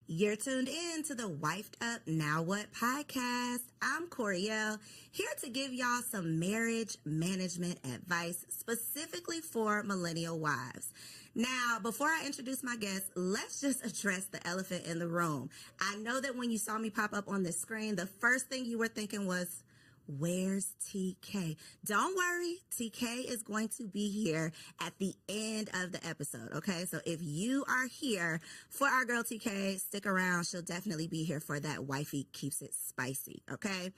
You're tuned in to the Wifed Up Now What podcast. I'm Coriel, here to give y'all some marriage management advice specifically for millennial wives. Now, before I introduce my guest, let's just address the elephant in the room. I know that when you saw me pop up on the screen, the first thing you were thinking was, where's TK? Don't worry, TK is going to be here at the end of the episode, okay? So if you are here for our girl TK, stick around. She'll definitely be here for that wifey keeps it spicy, okay?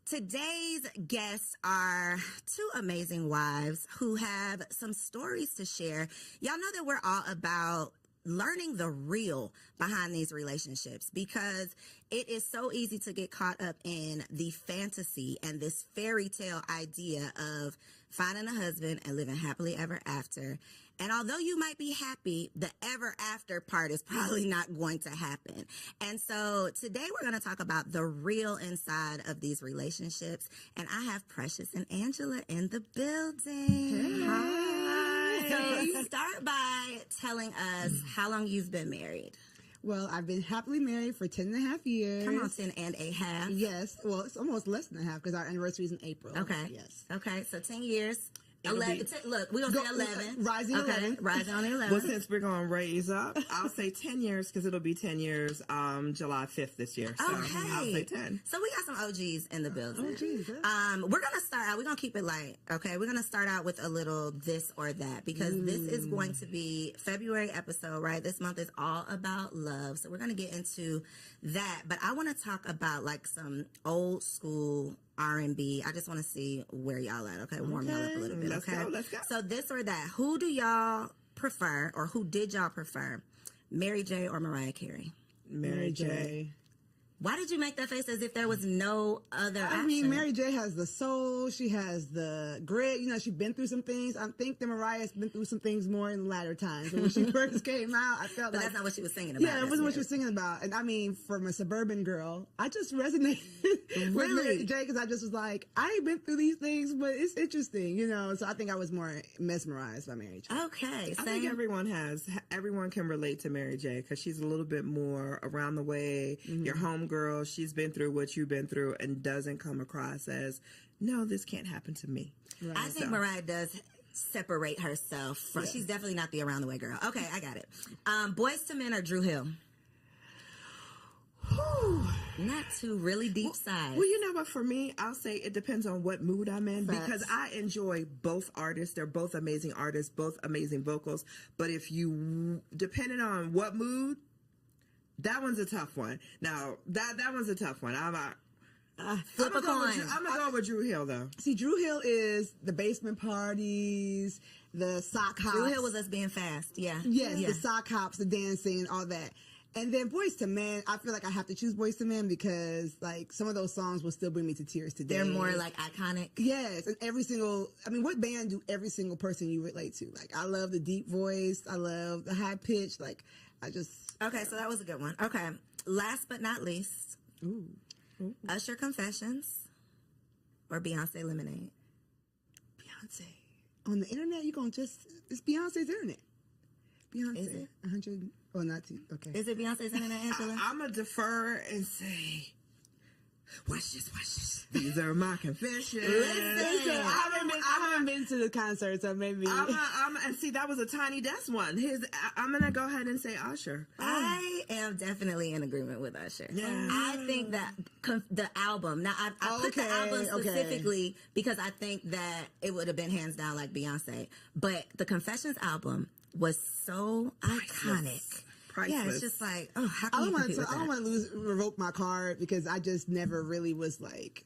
Today's guests are two amazing wives who have some stories to share. Y'all know that we're all about learning the real behind these relationships because it is so easy to get caught up in the fantasy and this fairy tale idea of finding a husband and living happily ever after. And although you might be happy, the ever after part is probably not going to happen. And so today we're going to talk about the real inside of these relationships. And I have Precious and Angela in the building. Hey. Hi. So start by telling us how long you've been married. Well, I've been happily married for 10 and a half years. Come on, 10 and a half. Yes. Well, it's almost less than a half because our anniversary is in April. Okay. Yes. Okay, so 10 years. 11. Look, we're going to say 11. Rising okay. 11. Rising on the 11. Well, since we're going to raise up, I'll say 10 years because it'll be 10 years July 5th this year. So okay. I'll say 10. So we got some OGs in the building. OGs, we're going to start out. We're going to keep it light, okay? We're going to start out with a little this or that because this is going to be February episode, right? This month is all about love. So we're going to get into that. But I want to talk about like some old school R&B. I just want to see where y'all at, okay? Warm y'all up a little bit, okay? Let's go. So this or that, who do y'all prefer or who did y'all prefer, Mary J. or Mariah Carey? Mary J. Why did you make that face as if there was no other option? I mean, Mary J has the soul. She has the grit. You know, she's been through some things. I think that Mariah's been through some things more in the latter times. When she first came out, I felt but like... that's not what she was singing about. Yeah, it wasn't what she was singing about. And I mean, from a suburban girl, I just resonated with Mary J because I just was like, I ain't been through these things, but it's interesting, you know? So I think I was more mesmerized by Mary J. Okay. I think everyone can relate to Mary J because she's a little bit more around the way. Your homegirl, she's been through what you've been through and doesn't come across as, no, this can't happen to me. Right. I think Mariah does separate herself from, she's definitely not the around the way girl. Okay, I got it. Boys to Men or Drew Hill? Not two really deep sides. Well, you know what? For me, I'll say it depends on what mood I'm in because I enjoy both artists. They're both amazing artists, both amazing vocals. But if you, depending on what mood, that one's a tough one. Now, that one's a tough one. Flip a coin. I'm going to go with Drew Hill, though. See, Drew Hill is the basement parties, the sock hops. Drew Hill was us being fast, yeah. Yes, the sock hops, the dancing, all that. And then Boys to Men, I feel like I have to choose Boys to Men because, like, some of those songs will still bring me to tears today. They're more, like, iconic. Yes, and what band do every single person you relate to? Like, I love the deep voice. I love the high pitch. Like, Okay, so that was a good one. Okay, last but not least, Usher Confessions or Beyonce Lemonade? Beyonce. On the internet, it's Beyonce's internet. Beyonce. Is it? 100, or not two, okay. Is it Beyonce's internet, Angela? I'm going to defer and say, watch this. These are my confessions. Listen, I haven't been to the concert, so maybe. And see, that was a Tiny Desk one. I'm going to go ahead and say Usher. I am definitely in agreement with Usher. Yeah. I think that the album, now I put the album specifically because I think that it would have been hands down like Beyonce, but the Confessions album was so iconic. Priceless. Yeah, it's just like, how can you compete with that? I don't want to revoke my card because I just never really was like.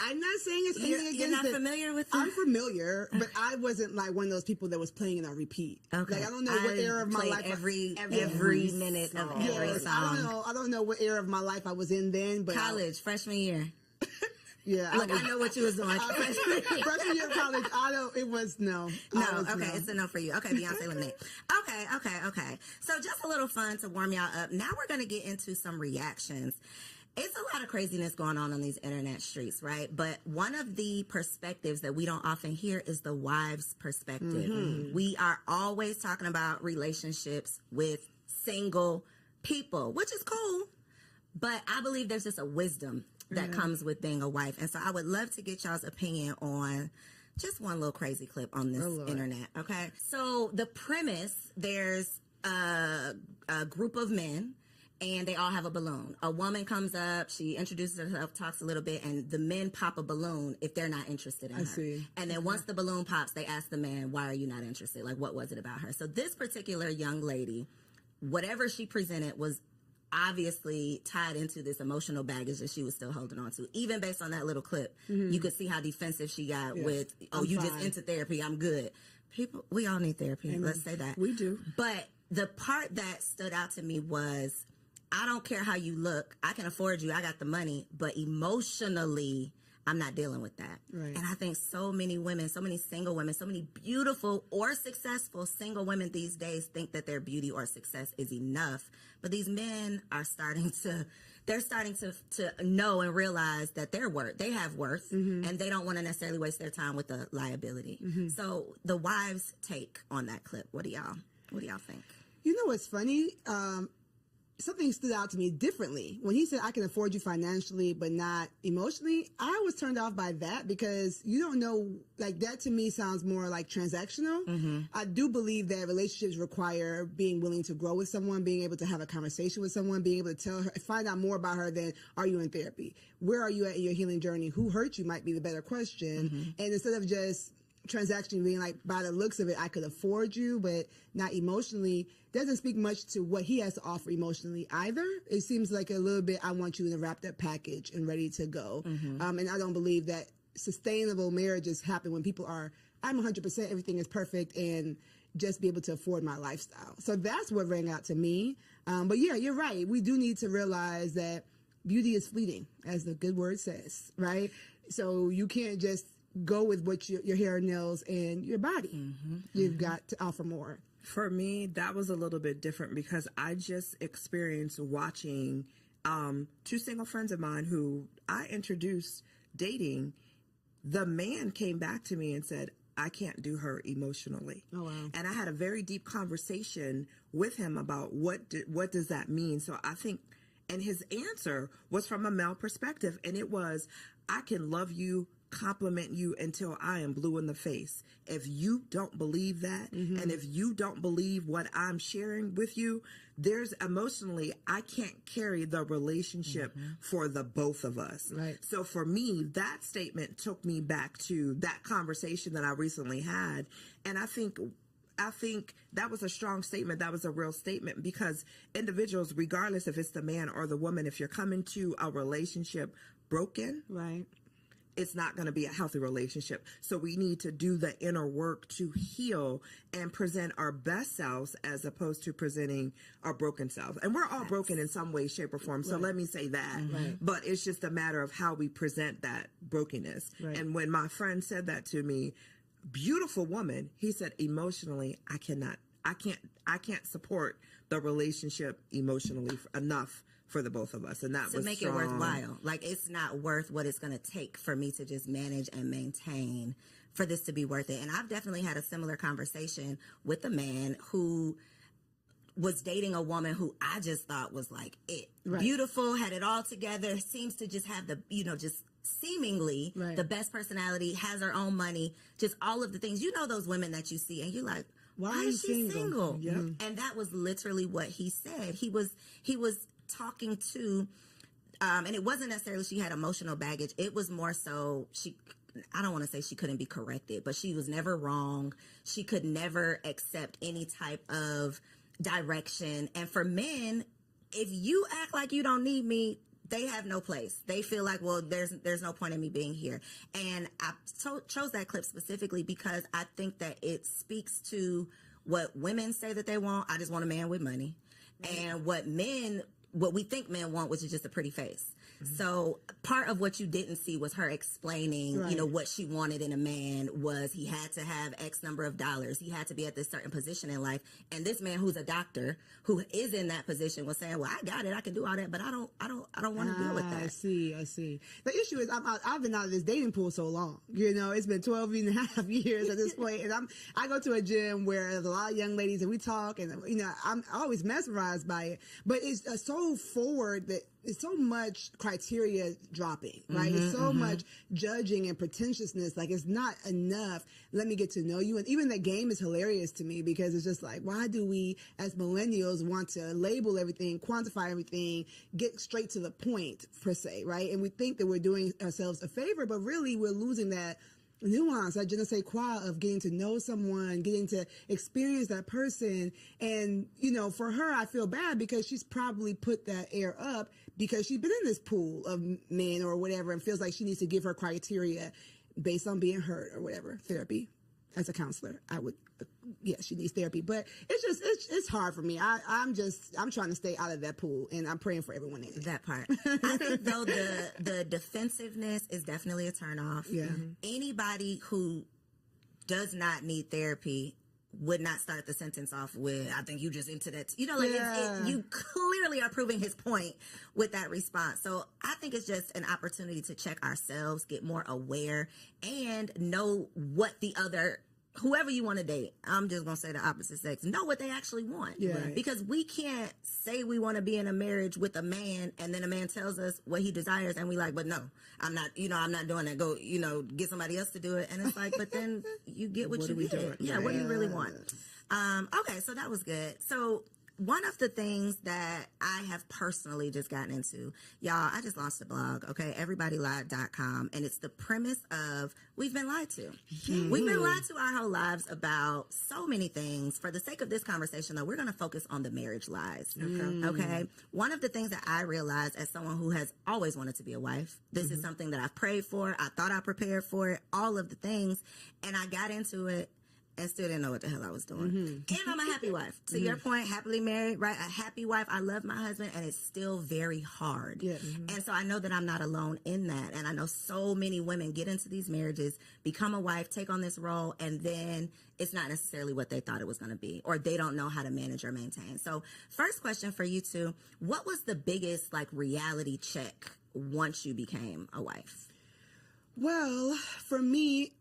I'm not saying it's anything against it. You're not familiar with it? I'm familiar, but I wasn't like one of those people that was playing it on repeat. Okay. Like, I don't know what era of my life. Every minute of every song. I don't know what era of my life I was in then, but college, freshman year. Yeah. Look, I know what you was doing. Freshman year of college, no. Okay, it's a no for you. Okay, Beyonce Lemonade. Okay. So just a little fun to warm y'all up. Now we're going to get into some reactions. It's a lot of craziness going on these internet streets, right? But one of the perspectives that we don't often hear is the wife's perspective. We are always talking about relationships with single people, which is cool. But I believe there's just a wisdom that comes with being a wife. And so I would love to get y'all's opinion on just one little crazy clip on this internet. Okay. So the premise, there's a group of men and they all have a balloon. A woman comes up, she introduces herself, talks a little bit, and the men pop a balloon if they're not interested in her. See. And then once the balloon pops, they ask the man, why are you not interested? Like, what was it about her? So this particular young lady, whatever she presented was obviously tied into this emotional baggage that she was still holding on to. Even based on that little clip, you could see how defensive she got with, you just into therapy, I'm good. People, we all need therapy. Let's say that. We do. But the part that stood out to me was, I don't care how you look. I can afford you. I got the money. But emotionally, I'm not dealing with that. Right. And I think so many women, so many single women, so many beautiful or successful single women these days think that their beauty or success is enough. But these men are starting to know and realize that they have worth, and they don't want to necessarily waste their time with the liability. So the wives' take on that clip, what do y'all think? You know what's funny? Something stood out to me differently. When he said, I can afford you financially, but not emotionally, I was turned off by that because you don't know, like that to me sounds more like transactional. I do believe that relationships require being willing to grow with someone, being able to have a conversation with someone, being able to tell her, find out more about her than, are you in therapy? Where are you at in your healing journey? Who hurt you might be the better question. And instead of just transaction being like, by the looks of it, I could afford you, but not emotionally, doesn't speak much to what he has to offer emotionally either. It seems like a little bit, I want you in a wrapped up package and ready to go. And I don't believe that sustainable marriages happen when people are, I'm 100%, everything is perfect, and just be able to afford my lifestyle. So that's what rang out to me. But yeah, you're right. We do need to realize that beauty is fleeting, as the good word says, right? So you can't just go with what your hair, nails, and your body. You've got to offer more. For me, that was a little bit different because I just experienced watching two single friends of mine who I introduced dating. The man came back to me and said, I can't do her emotionally. Oh, wow. And I had a very deep conversation with him about what does that mean? So I think, and his answer was from a male perspective, and it was, I can love you, compliment you until I am blue in the face. If you don't believe that, and if you don't believe what I'm sharing with you, there's emotionally, I can't carry the relationship for the both of us. Right. So for me, that statement took me back to that conversation that I recently had. And I think that was a strong statement. That was a real statement, because individuals, regardless if it's the man or the woman, if you're coming to a relationship broken, Right. it's not going to be a healthy relationship. So we need to do the inner work to heal and present our best selves as opposed to presenting our broken selves. And we're all broken in some way, shape, or form. So let me say that. But it's just a matter of how we present that brokenness. Right. And when my friend said that to me, beautiful woman, he said, emotionally, I can't support the relationship emotionally enough for the both of us. And that to was make strong. it worthwhile. Like, it's not worth what it's going to take for me to just manage and maintain for this to be worth it. And I've definitely had a similar conversation with a man who was dating a woman who I just thought was like it. Right. Beautiful, had it all together, seems to just have the, just seemingly the best personality, has her own money, just all of the things. You know those women that you see and you're like, why is she single? And that was literally what he said. He was talking to, and it wasn't necessarily she had emotional baggage. It was more so I don't want to say she couldn't be corrected, but she was never wrong. She could never accept any type of direction. And for men, if you act like you don't need me, they have no place. They feel like, well, there's no point in me being here. And I chose that clip specifically because I think that it speaks to what women say that they want. I just want a man with money. And what men what we think men want, which is just a pretty face. So part of what you didn't see was her explaining, you know, what she wanted in a man was he had to have X number of dollars. He had to be at this certain position in life. And this man who's a doctor who is in that position was saying, well, I got it. I can do all that, but I don't want to deal with that. I see. The issue is I've been out of this dating pool so long. You know, it's been 12 and a half years at this point. And I go to a gym where there's a lot of young ladies and we talk and, you know, I'm always mesmerized by it, but it's so forward that it's so much criteria dropping, right? It's so much judging and pretentiousness. Like, it's not enough. Let me get to know you. And even the game is hilarious to me because it's just like, why do we as millennials want to label everything, quantify everything, get straight to the point per se, right? And we think that we're doing ourselves a favor, but really we're losing that nuance, that je ne sais quoi of getting to know someone, getting to experience that person. And, you know, for her, I feel bad because she's probably put that air up because she's been in this pool of men or whatever and feels like she needs to give her criteria based on being hurt or whatever. Therapy. As a counselor, I would, she needs therapy. But it's hard for me. I'm trying to stay out of that pool, and I'm praying for everyone in it. That part. I think, though, the defensiveness is definitely a turnoff. Yeah. Anybody who does not need therapy would not start the sentence off with, I think you just into that. You know, like, you clearly are proving his point with that response. So I think it's just an opportunity to check ourselves, get more aware, and know what the other, whoever you want to date, I'm just going to say the opposite sex, know what they actually want. Yeah. Because we can't say we want to be in a marriage with a man and then a man tells us what he desires and we like, but no, I'm not doing that. Go, get somebody else to do it. And it's like, but then you get what you get. Yeah, what do you really want? Okay, so that was good. So one of the things that I have personally just gotten into, y'all, I just launched a blog, okay, everybodylied.com, and it's the premise of we've been lied to. We've been lied to our whole lives about so many things. For the sake of this conversation, though, we're going to focus on the marriage lies, okay? One of the things that I realized as someone who has always wanted to be a wife, this is something that I've prayed for, I thought I prepared for it, all of the things, and I got into it and still didn't know what the hell I was doing. And I'm a happy wife. To your point, happily married, right? A happy wife. I love my husband, and it's still very hard. Yeah. And so I know that I'm not alone in that. And I know so many women get into these marriages, become a wife, take on this role, and then it's not necessarily what they thought it was going to be, or they don't know how to manage or maintain. So first question for you two, what was the biggest reality check once you became a wife? Well, for me,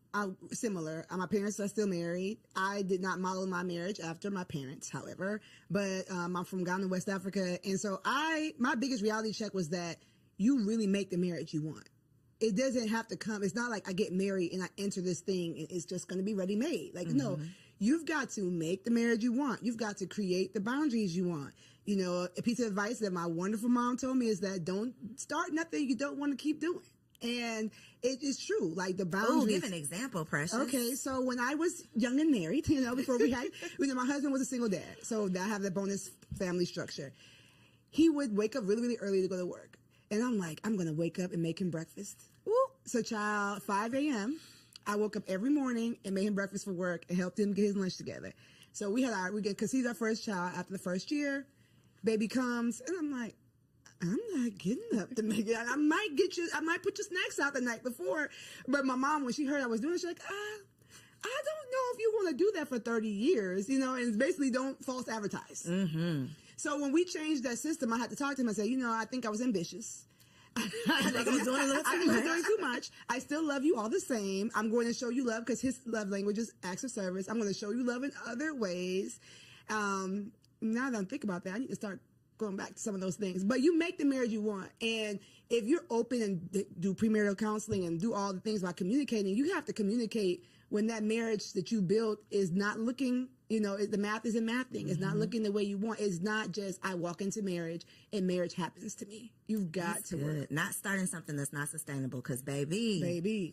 similar. My parents are still married. I did not model my marriage after my parents, however, but I'm from Ghana, West Africa. And so my biggest reality check was that you really make the marriage you want. It doesn't have to come. It's not like I get married and I enter this thing and it's just going to be ready made. Like, no, you've got to make the marriage you want. You've got to create the boundaries you want. You know, a piece of advice that my wonderful mom told me is that don't start nothing you don't want to keep doing. And it is true, like the boundaries. Oh, give an example, Precious. Okay, so when I was young and married, before we had, my husband was a single dad, so I have the bonus family structure. He would wake up really, really early to go to work. And I'm like, I'm going to wake up and make him breakfast. Woo. So, 5 a.m., I woke up every morning and made him breakfast for work and helped him get his lunch together. So we because he's our first child after the first year, baby comes, and I'm like, I'm not getting up to make it. I might put your snacks out the night before. But my mom, when she heard I was doing it, she's like, I don't know if you want to do that for 30 years, and it's basically don't false advertise. So when we changed that system, I had to talk to him and say, I think I was ambitious. I think I was doing a little too much. I was doing too much. I still love you all the same. I'm going to show you love because his love language is acts of service. I'm going to show you love in other ways. Now that I think about that, I need to start going back to some of those things. But you make the marriage you want. And if you're open and do premarital counseling and do all the things about communicating, you have to communicate when that marriage that you built is not looking, the math isn't mathing. It's not looking the way you want. It's not just I walk into marriage and marriage happens to me. You've got That's to good. work. Not starting something that's not sustainable because baby.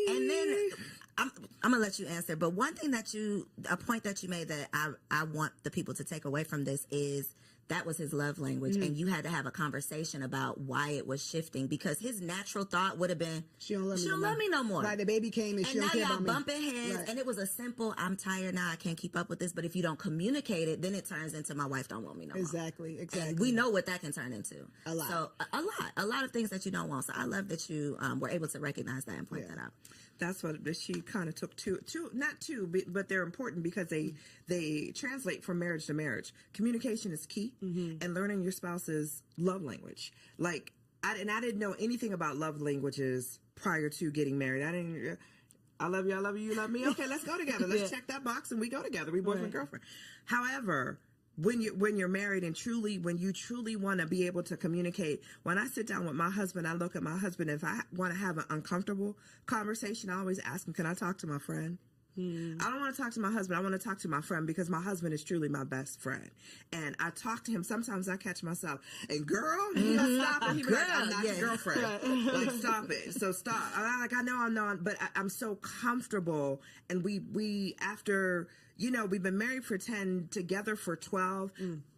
And And then I'm going to let you answer. But one thing a point that you made that I want the people to take away from this is that was his love language, and you had to have a conversation about why it was shifting, because his natural thought would have been, she don't love me no more. Like the baby came and she now don't care y'all about me. bumping heads, Right. and it was a simple, I'm tired now, I can't keep up with this. But if you don't communicate it, then it turns into, my wife don't want me no more. Exactly. And we know what that can turn into. A lot. So a lot of things that you don't want. So I love that you were able to recognize that and point that out. That's what she kind of took not two, but they're important because they translate from marriage to marriage. Communication is key, and learning your spouse's love language. Like, I didn't know anything about love languages prior to getting married. I love you, you love me. Okay, let's go together. Let's check that box and we go together. We boyfriend, girlfriend. However, when you're married and when you truly want to be able to communicate, when I sit down with my husband, I look at my husband. If I want to have an uncomfortable conversation, I always ask him, can I talk to my friend? I don't want to talk to my husband. I want to talk to my friend, because my husband is truly my best friend. And I talk to him. Sometimes I catch myself, and girl, he'll stop and he'll be like, I'm not your girlfriend. Like, stop it. So stop. I know I'm not, but I'm so comfortable. And we after, we've been married for 10, together for 12.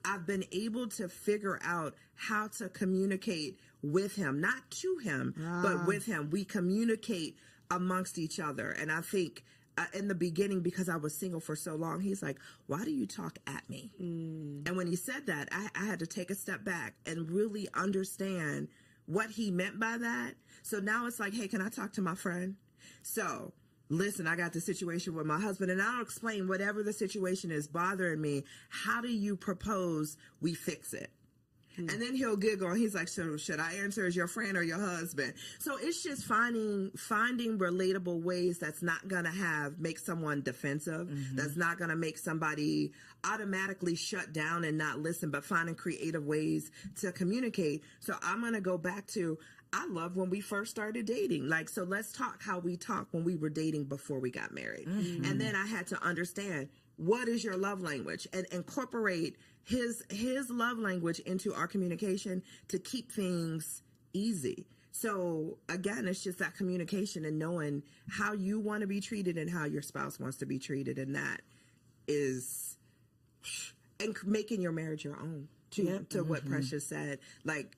I've been able to figure out how to communicate with him, not to him, but with him. We communicate amongst each other. And I think, in the beginning, because I was single for so long, he's like, why do you talk at me? And when he said that, I had to take a step back and really understand what he meant by that. So now it's like, hey, can I talk to my friend? So listen, I got the situation with my husband, and I'll explain whatever the situation is bothering me. How do you propose we fix it? And then he'll giggle, and he's like, so should I answer as your friend or your husband? So it's just finding relatable ways that's not going to make someone defensive, that's not going to make somebody automatically shut down and not listen, but finding creative ways to communicate. So I'm going to go back to, I love when we first started dating. Like, so let's talk how we talked when we were dating before we got married. And then I had to understand, what is your love language, and incorporate his love language into our communication to keep things easy. So again, it's just that communication and knowing how you want to be treated and how your spouse wants to be treated. And that is, and making your marriage your own to what Precious said. Like,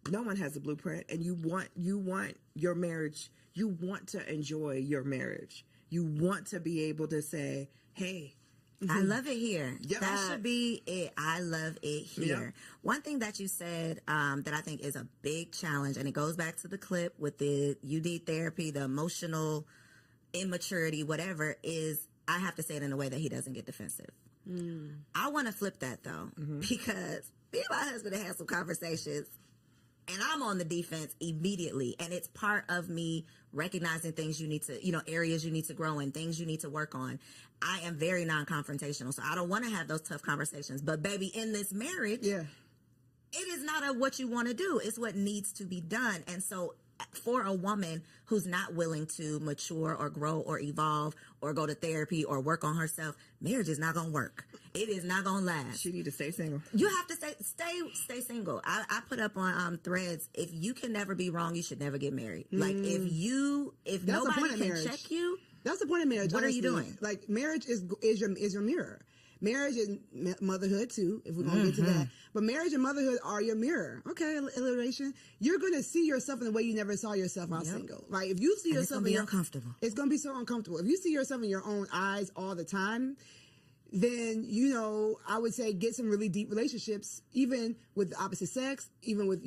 no one has a blueprint, and you want your marriage. You want to enjoy your marriage. You want to be able to say, hey, I love it here. Yep. That should be it. I love it here. Yep. One thing that you said that I think is a big challenge, and it goes back to the clip with the you need therapy, the emotional immaturity, whatever, is I have to say it in a way that he doesn't get defensive. I want to flip that, though, because me and my husband have had some conversations, and I'm on the defense immediately. And it's part of me recognizing things you need to, areas you need to grow in, things you need to work on. I am very non-confrontational, so I don't want to have those tough conversations. But baby, in this marriage, it is not what you want to do. It's what needs to be done. And so for a woman who's not willing to mature or grow or evolve or go to therapy or work on herself, marriage is not going to work. It is not going to last. she need to stay single. You have to stay single. I put up on Threads, if you can never be wrong, you should never get married. Like, if That's the point nobody of can marriage. check you, That's the point of marriage. What are honestly. you doing? Like, marriage is your mirror. Marriage is motherhood too, if we're going to get to that. But marriage and motherhood are your mirror. Okay, alliteration. You're going to see yourself in the way you never saw yourself while single. Like, if you see and it's yourself going to be uncomfortable. it's going to be so uncomfortable. If you see yourself in your own eyes all the time, then, I would say get some really deep relationships, even with the opposite sex, even with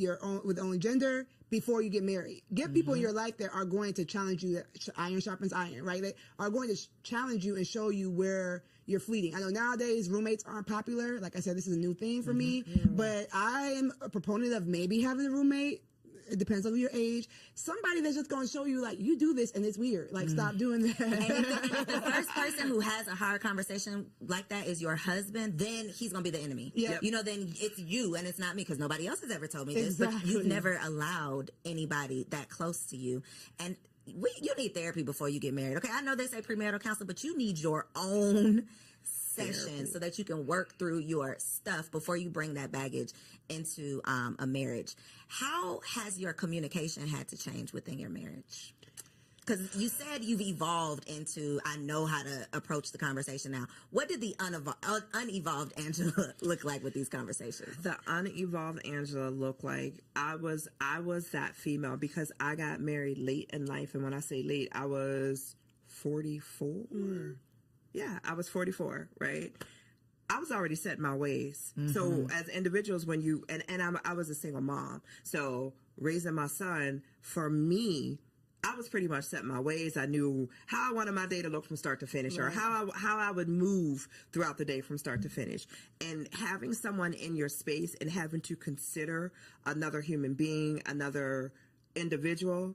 with the only gender, before you get married. Get people in your life that are going to challenge you. Iron sharpens iron, right? They are going to challenge you and show you where you're fleeting. I know nowadays roommates aren't popular. Like I said, this is a new thing for me, but I am a proponent of maybe having a roommate. It depends on your age. Somebody that's just going to show you, like, you do this and it's weird. Like, stop doing that. And if the first person who has a hard conversation like that is your husband, then he's going to be the enemy. Yep. Then it's you and it's not me, because nobody else has ever told me this. Exactly. But you've never allowed anybody that close to you. And you need therapy before you get married. Okay, I know they say premarital counseling, but you need your own session so that you can work through your stuff before you bring that baggage into a marriage. How has your communication had to change within your marriage? because you said you've evolved into, I know how to approach the conversation now. What did the unevolved Angela look like with these conversations? The unevolved Angela looked like I was that female because I got married late in life. And when I say late, I was 44. Yeah, I was 44, right? I was already set in my ways. So as individuals, when you, and I was a single mom. So raising my son, for me, I was pretty much set in my ways. I knew how I wanted my day to look from start to finish, or how I would move throughout the day from start to finish. And having someone in your space and having to consider another human being, another individual,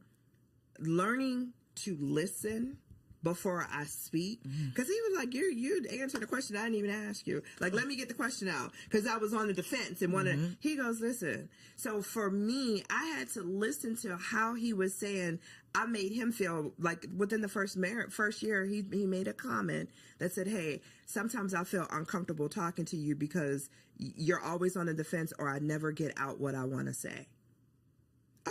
learning to listen before I speak, because he was like, you answered the question I didn't even ask you. Like, let me get the question out, because I was on the defense and wanted. He goes, listen. So for me, I had to listen to how he was saying. I made him feel like within the first year, he made a comment that said, hey, sometimes I feel uncomfortable talking to you because you're always on the defense, or I never get out what I want to say.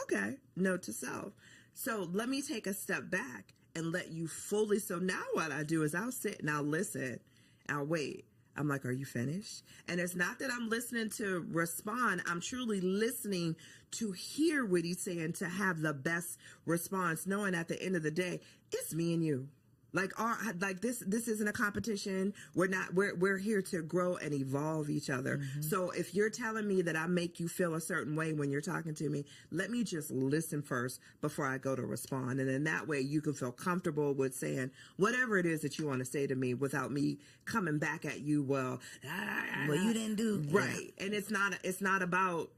Okay, note to self. So let me take a step back and let you fully. So now what I do is I'll sit and I'll listen. I'll wait. I'm like, are you finished? And it's not that I'm listening to respond. I'm truly listening to hear what he's saying, to have the best response, knowing at the end of the day, it's me and you. Like this isn't a competition. We're here to grow and evolve each other. So if you're telling me that I make you feel a certain way when you're talking to me, let me just listen first before I go to respond. And then that way you can feel comfortable with saying whatever it is that you want to say to me without me coming back at you. Well, you didn't do right. Yeah. And it's not about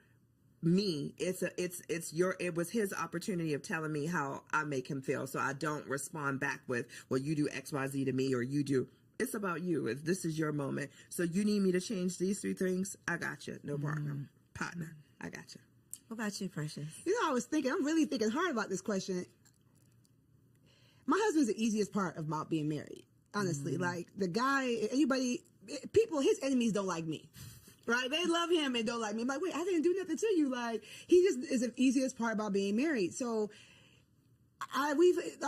me. It was his opportunity of telling me how I make him feel. So I don't respond back with, well, you do XYZ to me, or you do. It's about you. If this is your moment. So you need me to change these 3 things, I got you. No problem. Partner, I got you. What about you, Precious? I'm really thinking hard about this question. My husband's the easiest part about being married. Honestly, like the guy, his enemies don't like me. Right? They love him and don't like me. I'm like, wait, I didn't do nothing to you. Like, he just is the easiest part about being married. So our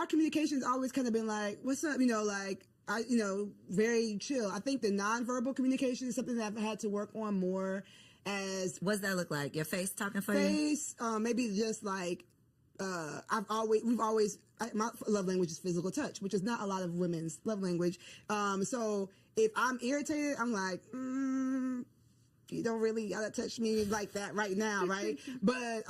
communication's always kind of been like, what's up? Very chill. I think the nonverbal communication is something that I've had to work on more. What's that look like? Your face talking for you? Face, maybe just like, my love language is physical touch, which is not a lot of women's love language. So if I'm irritated, I'm like, you don't really gotta touch me like that right now, right? But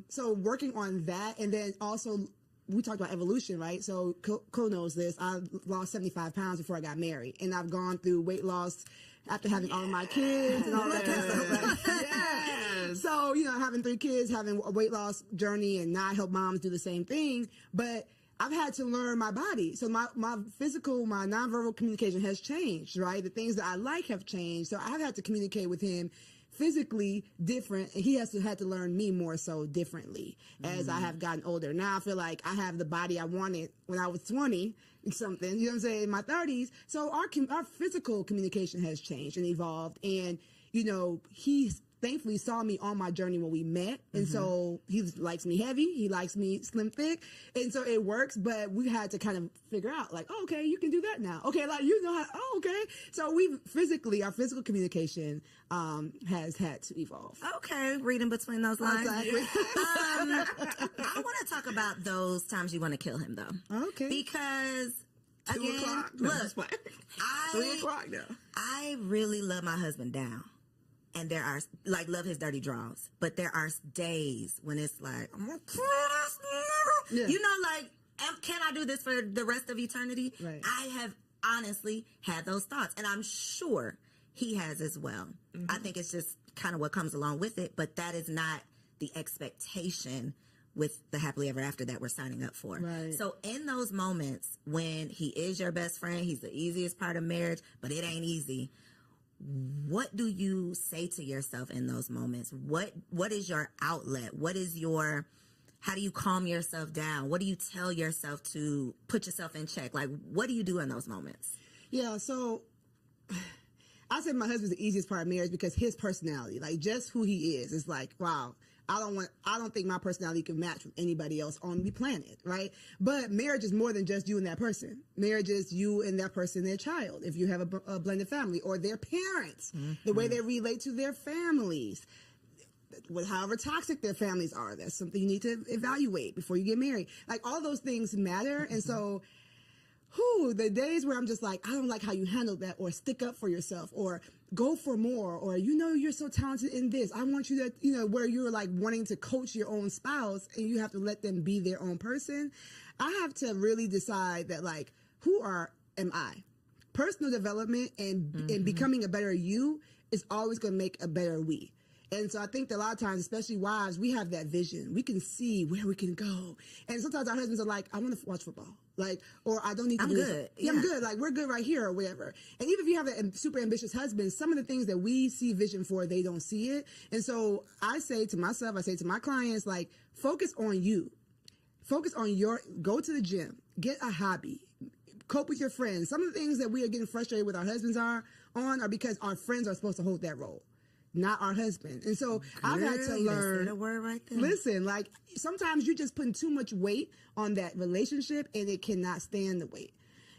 so working on that, and then also we talked about evolution, right? So Cole knows this. I lost 75 pounds before I got married, and I've gone through weight loss after having all of my kids and all that kind of stuff. Yes. So having 3 kids, having a weight loss journey, and now I help moms do the same thing, but I've had to learn my body. So my nonverbal communication has changed, right? The things that I like have changed. So I've had to communicate with him physically different, and he had to learn me more so differently as I have gotten older. Now I feel like I have the body I wanted when I was 20 something, you know what I'm saying, in my 30s. So our physical communication has changed and evolved, and he's thankfully saw me on my journey when we met. And so he likes me heavy. He likes me slim thick. And so it works, but we had to kind of figure out like, oh, okay, you can do that now. Okay. Like, okay. So our physical communication, has had to evolve. Okay. Reading between those lines. Exactly. I want to talk about those times you want to kill him though. Okay. Because 2 o'clock. Look, 3 o'clock now. I really love my husband down. And there are, love his dirty draws. But there are days when it's like, I'm going to kill this nigga. Yeah. Can I do this for the rest of eternity? Right. I have honestly had those thoughts. And I'm sure he has as well. I think it's just kind of what comes along with it. But that is not the expectation with the happily ever after that we're signing up for. Right. So in those moments when he is your best friend, he's the easiest part of marriage, but it ain't easy. What do you say to yourself in those moments? What is your outlet? How do you calm yourself down? What do you tell yourself to put yourself in check? Like, what do you do in those moments? Yeah, so I said my husband's the easiest part of marriage because his personality, like just who he is like, wow, I don't think my personality can match with anybody else on the planet, right? But marriage is more than just you and that person. Marriage is you and that person, their child, if you have a blended family, or their parents, the way they relate to their families. With however toxic their families are, that's something you need to evaluate before you get married. Like, all those things matter. And so, the days where I'm just like, I don't like how you handled that, or stick up for yourself, or go for more, or, you're so talented in this, I want you to, where you're like wanting to coach your own spouse and you have to let them be their own person. I have to really decide that, like, am I? Personal development and becoming a better you is always going to make a better we. And so I think that a lot of times, especially wives, we have that vision. We can see where we can go. And sometimes our husbands are like, I want to watch football. Like, or I don't need to do good. Yeah, I'm good. Like, we're good right here, or whatever. And even if you have a super ambitious husband, some of the things that we see vision for, they don't see it. And so I say to myself, I say to my clients, like, focus on you. Focus on go to the gym, get a hobby, cope with your friends. Some of the things that we are getting frustrated with our husbands are because our friends are supposed to hold that role, not our husband. And so I've had to learn. A word right there. Listen, like, sometimes you're just putting too much weight on that relationship and it cannot stand the weight.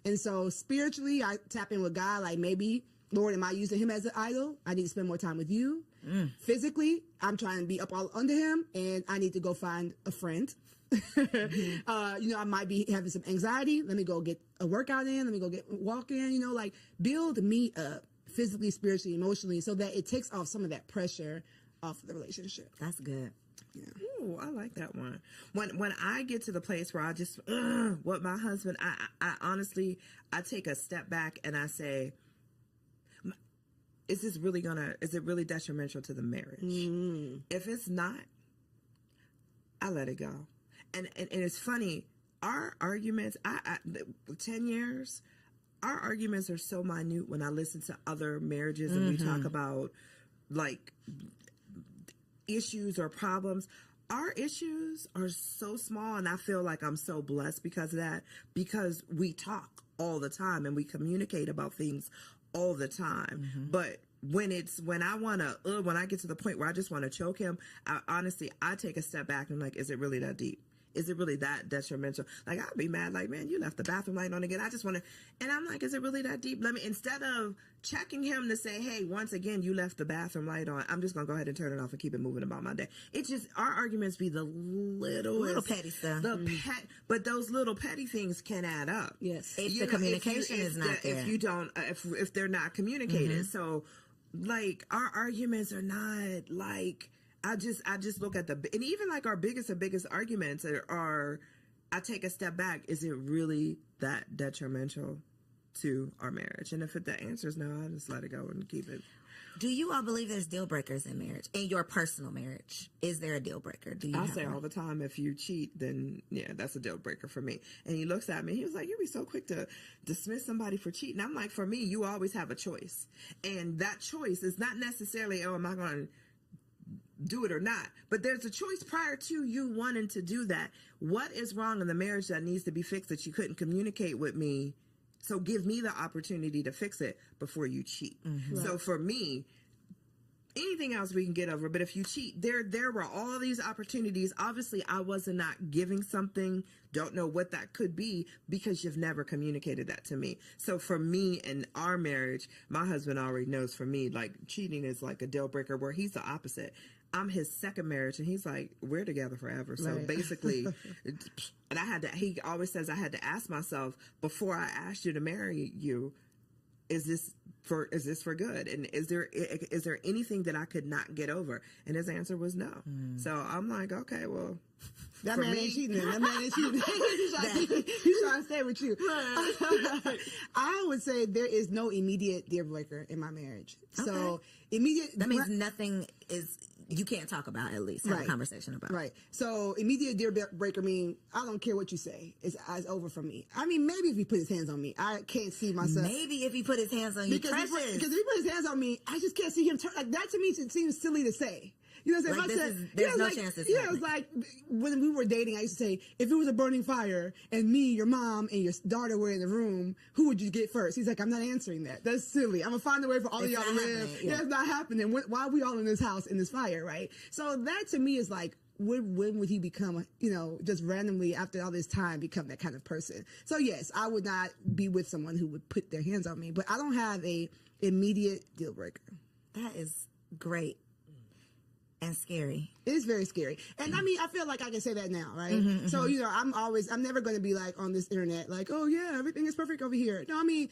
And so spiritually, I tap in with God, like, maybe, Lord, am I using him as an idol? I need to spend more time with you. Physically, I'm trying to be up all under him and I need to go find a friend. I might be having some anxiety. Let me go get a workout in. Let me go walk in, like, build me up physically, spiritually, emotionally, so that it takes off some of that pressure off the relationship. That's good. Yeah. Ooh, I like that one. When I get to the place where I just, what my husband, I honestly, I take a step back and I say, is it really detrimental to the marriage? If it's not, I let it go. And it's funny, our arguments, 10 years, our arguments are so minute when I listen to other marriages and we talk about, like, issues or problems. Our issues are so small, and I feel like I'm so blessed because of that, because we talk all the time and we communicate about things all the time. But when I get to the point where I just want to choke him, I take a step back and I'm like, is it really that deep? Is it really that detrimental? Like, I'd be mad, like, man, you left the bathroom light on again. I just want to, and I'm like, is it really that deep? Instead of checking him to say, hey, once again, you left the bathroom light on, I'm just going to go ahead and turn it off and keep it moving about my day. It's just, our arguments be the little petty stuff. But those little petty things can add up. Yes. If the communication is not there. If you don't, if they're not communicated. So, like, our arguments are not, like, I just look at and even like our biggest arguments are, I take a step back. Is it really that detrimental to our marriage? And if the answer is no, I just let it go and keep it. Do you all believe there's deal breakers in marriage? In your personal marriage, is there a deal breaker? I say all the time, if you cheat, then yeah, that's a deal breaker for me. And he looks at me, he was like, you'd be so quick to dismiss somebody for cheating. I'm like, for me, you always have a choice. And that choice is not necessarily, am I going to do it or not? But there's a choice prior to you wanting to do that. What is wrong in the marriage that needs to be fixed that you couldn't communicate with me? So give me the opportunity to fix it before you cheat. So for me, anything else we can get over, but if you cheat, there were all these opportunities. Obviously, I wasn't not giving something, don't know what that could be, because you've never communicated that to me. So for me in our marriage, my husband already knows, for me, like, cheating is like a deal breaker, where he's the opposite. I'm his second marriage, and he's like, we're together forever. So basically, and he always says I had to ask myself, before I asked you to marry you, is this for good? And is there anything that I could not get over? And his answer was no. So I'm like, okay, well, that man ain't cheating. That man ain't cheating. He's trying to stay with you. I would say there is no immediate deal breaker in my marriage. Okay. So that means nothing is, you can't talk about, at least have a conversation about. Right. So immediate deal breaker mean I don't care what you say. It's over for me. I mean, maybe if he put his hands on me, I can't see myself. Maybe if he put his hands on you, because if he put his hands on me, I just can't see him turn. Like, that to me seems silly to say. You know what I'm Like, saying? there's no chance this Yeah, it was like when we were dating, I used to say, if it was a burning fire and me, your mom, and your daughter were in the room, who would you get first? He's like, I'm not answering that. That's silly. I'm gonna find a way for all of y'all to live. Yeah, it's not happening. Why are we all in this house in this fire, right? So that to me is like, when would he become, just randomly after all this time become that kind of person? So yes, I would not be with someone who would put their hands on me, but I don't have a immediate deal breaker. That is great and scary. It is very scary. And I mean, I feel like I can say that now, right? So, I'm never going to be like on this internet, like, oh yeah, everything is perfect over here. No, I mean,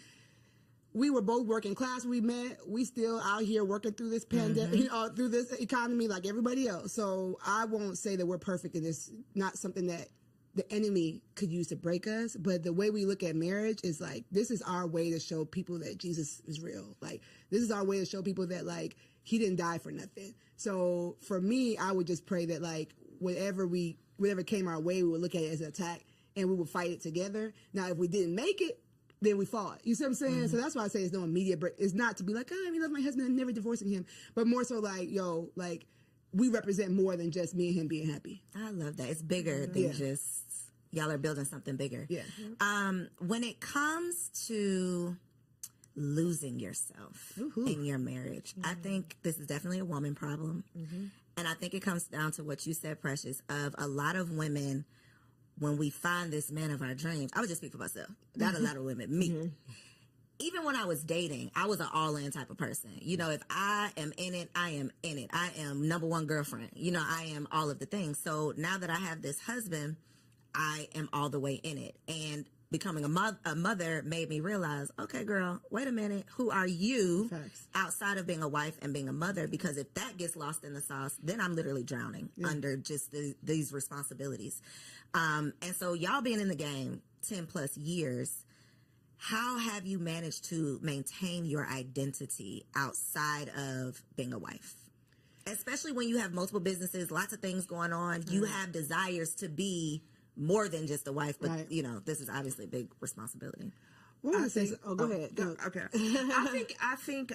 we were both working class. We met. We still out here working through this pandemic, through this economy like everybody else. So I won't say that we're perfect and it's not something that the enemy could use to break us. But the way we look at marriage is like, this is our way to show people that Jesus is real. Like, this is our way to show people that, like, he didn't die for nothing. So for me, I would just pray that, like, whatever came our way, we would look at it as an attack and we would fight it together. Now, if we didn't make it, then we fought. You see what I'm saying? So that's why I say it's no immediate break. It's not to be like, oh, I love my husband, I'm never divorcing him. But more so like, we represent more than just me and him being happy. I love that. It's bigger than just y'all are building something bigger. Yeah. When it comes to losing yourself in your marriage, I think this is definitely a woman problem. And I think it comes down to what you said, Precious, of a lot of women, when we find this man of our dreams, I would just speak for myself, not a lot of women, me. Even when I was dating, I was an all-in type of person. If I am in it, I am in it. I am number one girlfriend. I am all of the things. So now that I have this husband, I am all the way in it. And becoming a mother made me realize, okay, girl, wait a minute. Who are you outside of being a wife and being a mother? Because if that gets lost in the sauce, then I'm literally drowning under just these responsibilities. And so y'all being in the game 10 plus years, how have you managed to maintain your identity outside of being a wife? Especially when you have multiple businesses, lots of things going on. You have desires to be more than just a wife, but this is obviously a big responsibility. Go ahead. No. Okay. I think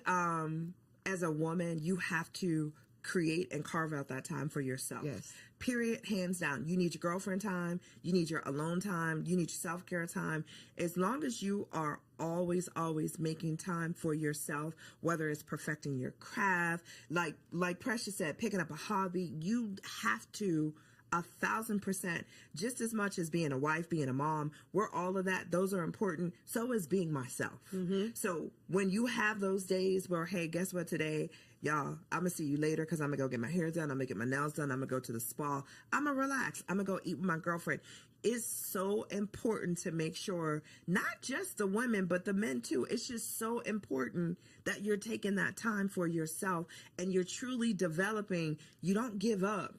as a woman, you have to create and carve out that time for yourself. Yes. Period. Hands down. You need your girlfriend time. You need your alone time. You need your self-care time. As long as you are always making time for yourself, whether it's perfecting your craft, like Precious said, picking up a hobby, you have to 1,000%, just as much as being a wife, being a mom, we're all of that. Those are important. So is being myself. So when you have those days where, hey, guess what today? Y'all, I'm going to see you later because I'm going to go get my hair done. I'm going to get my nails done. I'm going to go to the spa. I'm going to relax. I'm going to go eat with my girlfriend. It's so important to make sure, not just the women, but the men too. It's just so important that you're taking that time for yourself and you're truly developing. You don't give up.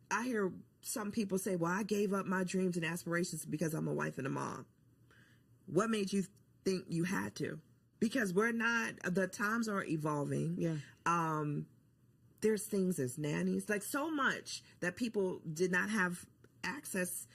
I hear some people say, well, I gave up my dreams and aspirations because I'm a wife and a mom. What made you think you had to? Because the times are evolving. Yeah. There's things as nannies, like so much that people did not have access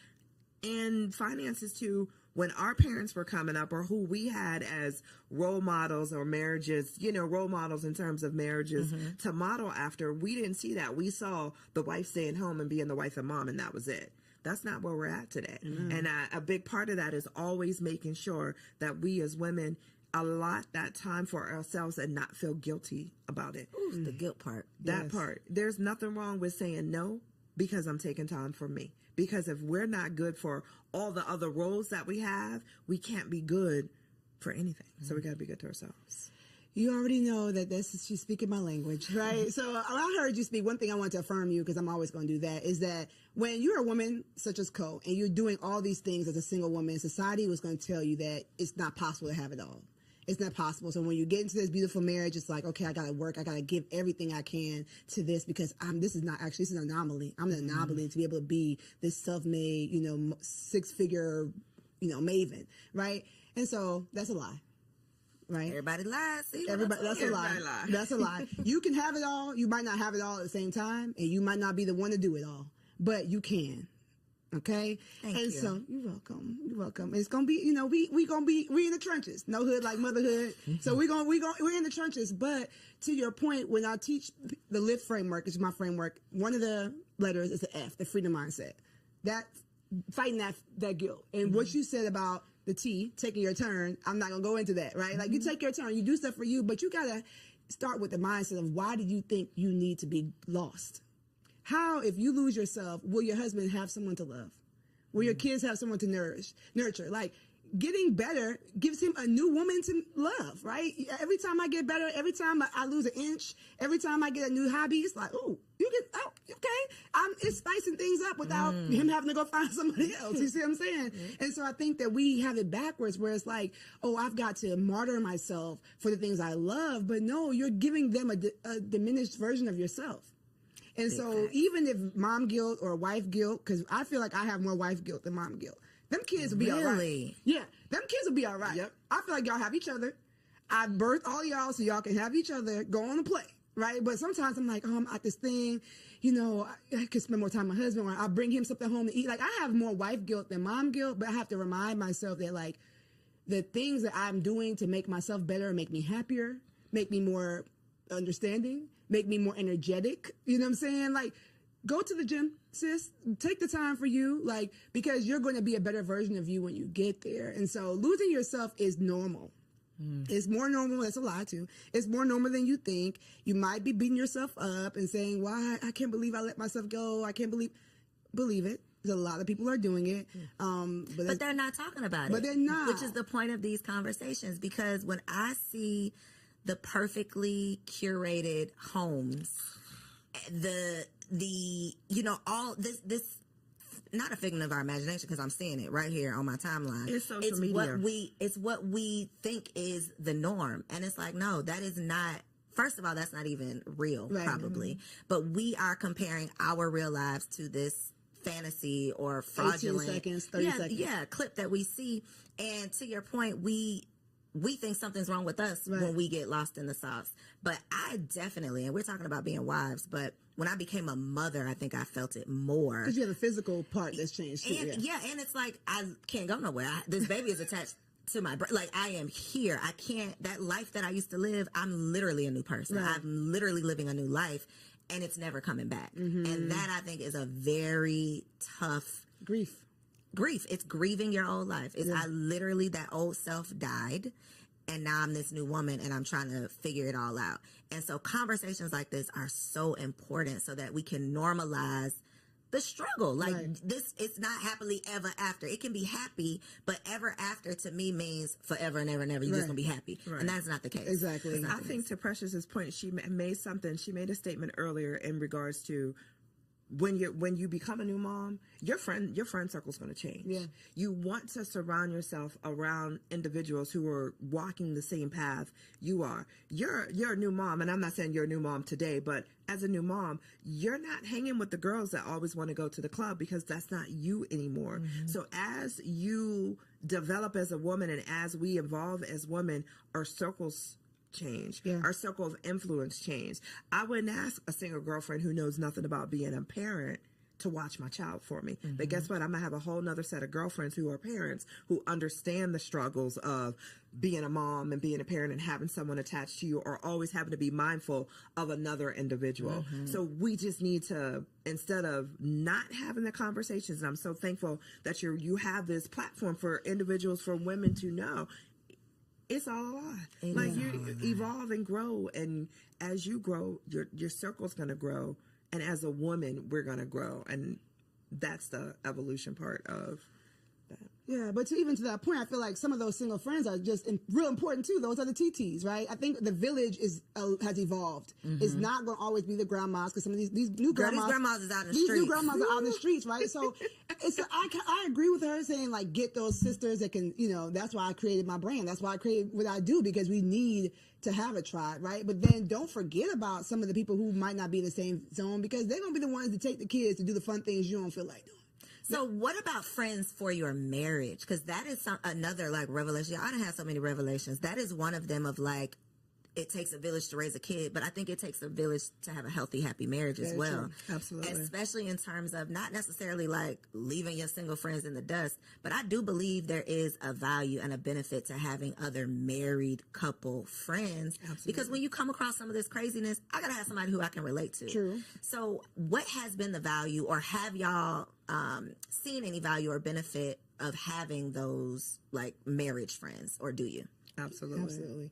and finances to when our parents were coming up, or who we had as role models or marriages, role models in terms of marriages to model after. We didn't see that. We saw the wife staying home and being the wife and mom, and that was it. That's not where we're at today. And a big part of that is always making sure that we as women allot that time for ourselves and not feel guilty about it. Ooh, the guilt part. That part. There's nothing wrong with saying no because I'm taking time for me. Because if we're not good for all the other roles that we have, we can't be good for anything. So we got to be good to ourselves. You already know that she's speaking my language, right? So I heard you speak. One thing I want to affirm you, because I'm always going to do that, is that when you're a woman such as Co, and you're doing all these things as a single woman, society was going to tell you that it's not possible to have it all. It's not possible. So when you get into this beautiful marriage, it's like, okay, I got to work. I got to give everything I can to this because this is an anomaly. I'm an anomaly to be able to be this self-made, 6-figure, maven, right? And so that's a lie. Right? Everybody lies. See, that's a lie. That's a lie. You can have it all. You might not have it all at the same time, and you might not be the one to do it all, but you can. Okay. Thank and you. so you're welcome. You're welcome. It's gonna be, you know, we in the trenches. No hood like motherhood. So we're in the trenches. But to your point, when I teach the LIFT framework, which is my framework, one of the letters is the F, the freedom mindset. That fighting that guilt. And what you said about the T, taking your turn, I'm not gonna go into that, right? Like you take your turn, you do stuff for you, but you gotta start with the mindset of why do you think you need to be lost? How, if you lose yourself, will your husband have someone to love? Will your kids have someone to nurture? Like, getting better gives him a new woman to love, right? Every time I get better, every time I lose an inch, every time I get a new hobby, it's like, okay. It's spicing things up without him having to go find somebody else. You see what I'm saying? And so I think that we have it backwards where it's like, oh, I've got to martyr myself for the things I love. But no, you're giving them a diminished version of yourself. And so even if mom guilt or wife guilt, because I feel like I have more wife guilt than mom guilt, them kids will be all right. Yeah, them kids will be all right. Yep. I feel like y'all have each other. I birthed all y'all so y'all can have each other, go on and play, right? But sometimes I'm like, oh, I'm at this thing, you know, I could spend more time with my husband, or I bring him something home to eat. Like, I have more wife guilt than mom guilt, but I have to remind myself that, like, the things that I'm doing to make myself better, make me happier, make me more understanding, make me more energetic. You know what I'm saying? Like, go to the gym, sis. Take the time for you, like, because you're going to be a better version of you when you get there. And so losing yourself is normal. It's more normal. That's a lie, too. It's more normal than you think. You might be beating yourself up and saying, why? I can't believe I let myself go. I can't believe it. There's a lot of people are doing it. But they're not talking about it. But they're not. Which is the point of these conversations. Because when I see the perfectly curated homes, the you know, all this not a figment of our imagination, because I'm seeing it right here on my timeline. It's social media. It's what we think is the norm, and it's like, no, that is not. First of all, that's not even real, probably. But we are comparing our real lives to this fantasy or fraudulent 18 seconds, 30 seconds. clip that we see. And to your point, we think something's wrong with us when we get lost in the sauce. But I definitely, and we're talking about being wives, but when I became a mother, I think I felt it more. Because you have a physical part that's changed too. And it's like, I can't go nowhere. This baby is attached to my brain. Like, I am here. I can't, that life that I used to live, I'm literally a new person. Right. I'm literally living a new life, and it's never coming back. And that, I think, is a very tough Grief. It's grieving your old life. I literally, that old self died, and now I'm this new woman, and I'm trying to figure it all out. And so conversations like this are so important so that we can normalize the struggle. Like, this, it's not happily ever after. It can be happy, but ever after to me means forever and ever and ever. You're just gonna be happy, and that's not the case. Exactly. I think to Precious's point, she made a statement earlier in regards to when you become a new mom, your friend circle is going to change. Yeah. You want to surround yourself around individuals who are walking the same path you are. You're a new mom, and I'm not saying you're a new mom today, but as a new mom, you're not hanging with the girls that always want to go to the club, because that's not you anymore. So as you develop as a woman, and as we evolve as women, our circles change. Our circle of influence change. I wouldn't ask a single girlfriend who knows nothing about being a parent to watch my child for me. But guess what? I'm gonna have a whole nother set of girlfriends who are parents, who understand the struggles of being a mom and being a parent and having someone attached to you, or always having to be mindful of another individual. So we just need to, instead of not having the conversations, and I'm so thankful that you have this platform for individuals, for women to know, it's all a lie. Like, you evolve and grow, and as you grow, your circle's going to grow, and as a woman, we're going to grow, and that's the evolution part of that. Yeah, but even to that point, I feel like some of those single friends are just real important too. Those are the TTs, right? I think the village has evolved. It's not going to always be the grandmas, because some of these new grandmas, these grandmas is out in the these streets. new grandmas are out in the streets, right? So I agree with her saying, like, get those sisters that can, you know, that's why I created my brand. That's why I created what I do, because we need to have a tribe, right? But then don't forget about some of the people who might not be in the same zone, because they're going to be the ones to take the kids to do the fun things you don't feel like doing. So what about friends for your marriage? Because that is another, like, revelation. I done had so many revelations. That is one of them, of like, it takes a village to raise a kid, but I think it takes a village to have a healthy, happy marriage as well. True. Absolutely. Especially in terms of not necessarily like leaving your single friends in the dust, but I do believe there is a value and a benefit to having other married couple friends. Absolutely. Because when you come across some of this craziness, I gotta have somebody who I can relate to. True. So what has been the value, or have y'all seen any value or benefit of having those like marriage friends, or do you? Absolutely.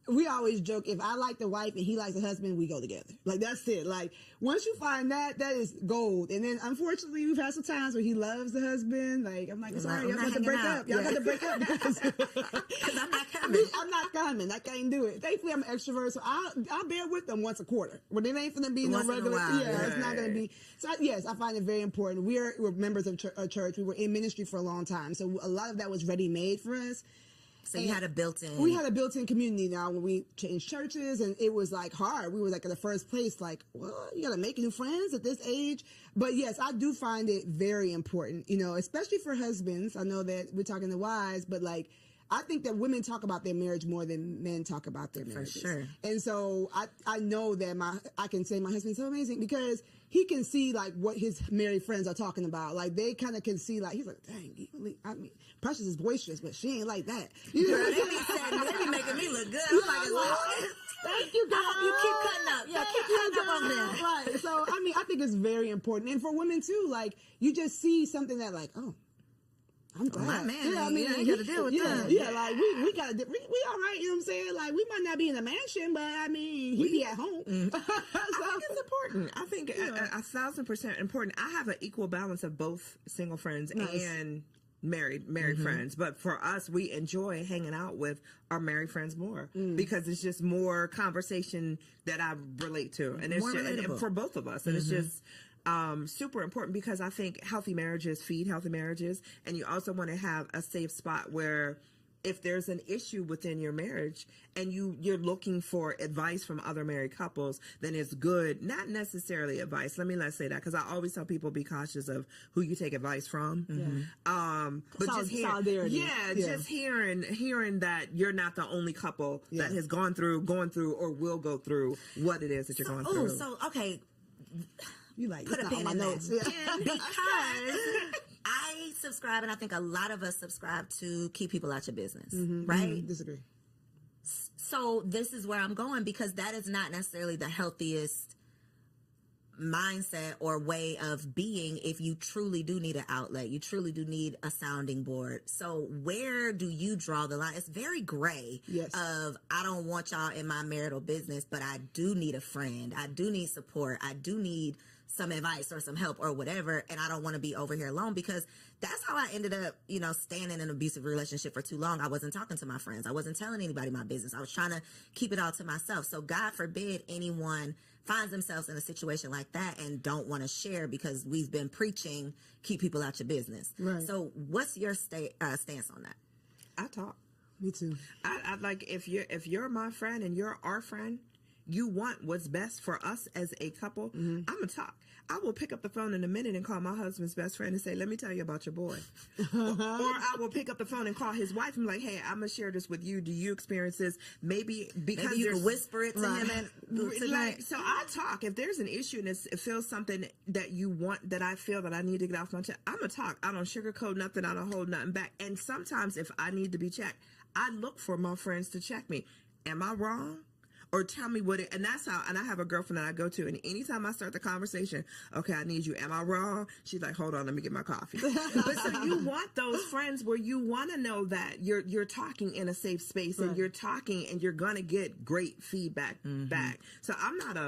We always joke, if I like the wife and he likes the husband, we go together. Like, that's it. Like, once you find that, that is gold. And then, unfortunately, we've had some times where he loves the husband. Like, I'm like, sorry, y'all got to break up. Y'all got to break up because I'm not coming. I'm not coming. I can't do it. Thankfully, I'm an extrovert, so I'll bear with them once a quarter. But it ain't finna be no Once in a regular. while, Yeah, it's not gonna be. So yes, I find it very important. We're members of a church. We were in ministry for a long time, so a lot of that was ready made for us. So you had a built-in. We had a built-in community now when we changed churches, and it was like hard. We were like in the first place, like, well, you got to make new friends at this age. But yes, I do find it very important, you know, especially for husbands. I know that we're talking to wives, but like, I think that women talk about their marriage more than men talk about their marriages. For sure. And so I know that I can say my husband's so amazing because he can see like what his married friends are talking about. Like they kind of can see like, he's like, dang, Precious is boisterous, but she ain't like that. You know, Girl, they be making me look good. I'm like, as long as thank you, girl. you keep cutting up. Yeah, keep cutting up on there. Right. So I think it's very important, and for women too. Like you just see something that like, oh, I'm glad. My man, yeah, ain't got to deal with that. Yeah, like we gotta, we all right. You know what I'm saying? Like we might not be in a mansion, but I mean, he be at home. I think it's important. I think 1,000% important. I have an equal balance of both single friends and married friends, but for us, we enjoy hanging out with our married friends more because it's just more conversation that I relate to, and it's More just, and relatable. for both of us, and it's just super important because I think healthy marriages feed healthy marriages, and you also want to have a safe spot where if there's an issue within your marriage and you're looking for advice from other married couples, then it's good, not necessarily advice. Let's say that, because I always tell people be cautious of who you take advice from. But just solidarity. Just hearing that you're not the only couple that has gone through, or will go through what it is that you're going through. So okay. You like Put a it's not pin on in my that. notes. Yeah. Because I subscribe, and I think a lot of us subscribe to keep people out your business, right? Disagree. So this is where I'm going, because that is not necessarily the healthiest mindset or way of being if you truly do need an outlet. You truly do need a sounding board. So where do you draw the line? It's very gray of, I don't want y'all in my marital business, but I do need a friend. I do need support. I do need some advice or some help or whatever, and I don't want to be over here alone, because that's how I ended up, staying in an abusive relationship for too long. I wasn't talking to my friends. I wasn't telling anybody my business. I was trying to keep it all to myself. So God forbid anyone finds themselves in a situation like that and don't want to share, because we've been preaching, keep people out your business. Right. So what's your stance on that? I talk. Me too. I like, if you're my friend and you're our friend, you want what's best for us as a couple, I'm gonna talk. I will pick up the phone in a minute and call my husband's best friend and say, let me tell you about your boy. Or I will pick up the phone and call his wife and be like, hey, I'm gonna share this with you. Do you experience this? Maybe because you can whisper it to him and so I talk. If there's an issue and it feels something that you want, that I feel that I need to get off my chest, I'm gonna talk. I don't sugarcoat nothing. I don't hold nothing back. And sometimes if I need to be checked, I look for my friends to check me. Am I wrong? Or tell me and that's how, and I have a girlfriend that I go to, and anytime I start the conversation, okay, I need you. Am I wrong? She's like, hold on, let me get my coffee. But so you want those friends where you want to know that you're talking in a safe space, and you're talking and you're going to get great feedback back. So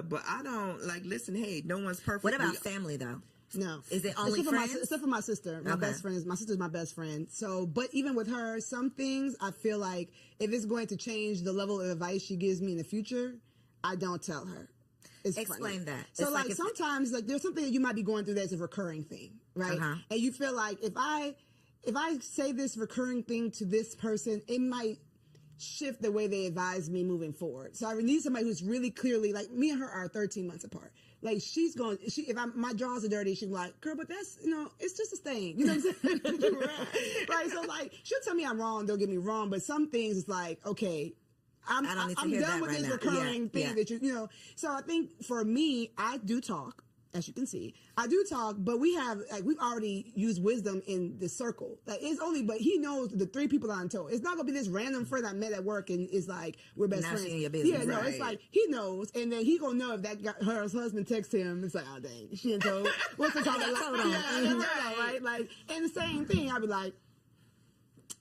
but I don't listen, hey, no one's perfect. What about family though? No. Is it only friends? Except for my sister. My best friend my sister's my best friend. So, but even with her, some things I feel like if it's going to change the level of advice she gives me in the future, I don't tell her. Explain that. So it's sometimes there's something that you might be going through that's a recurring thing, right? And you feel like if I say this recurring thing to this person, it might shift the way they advise me moving forward. So I need somebody who's really clearly, like, me and her are 13 months apart. Like, my drawers are dirty, she's like, girl, but that's, it's just a stain. You know what I'm saying? Right. So she'll tell me I'm wrong, don't get me wrong, but some things it's like, okay, I'm I don't need to I'm hear done that with right this now. recurring thing Yeah. that you know. So I think for me, I do talk. As you can see, I do talk, but we've already used wisdom in the circle. Like it's only, but he knows the 3 people I'm told. It's not gonna be this random friend I met at work and it's like we're best Now friends. she in your business. Yeah, no, it's Right. like he knows, and then he gonna know if that guy, her husband texts him. It's like, oh dang, she didn't told. What's the call? Like, Hold on. yeah, right? Like, and the same thing. I'd be like,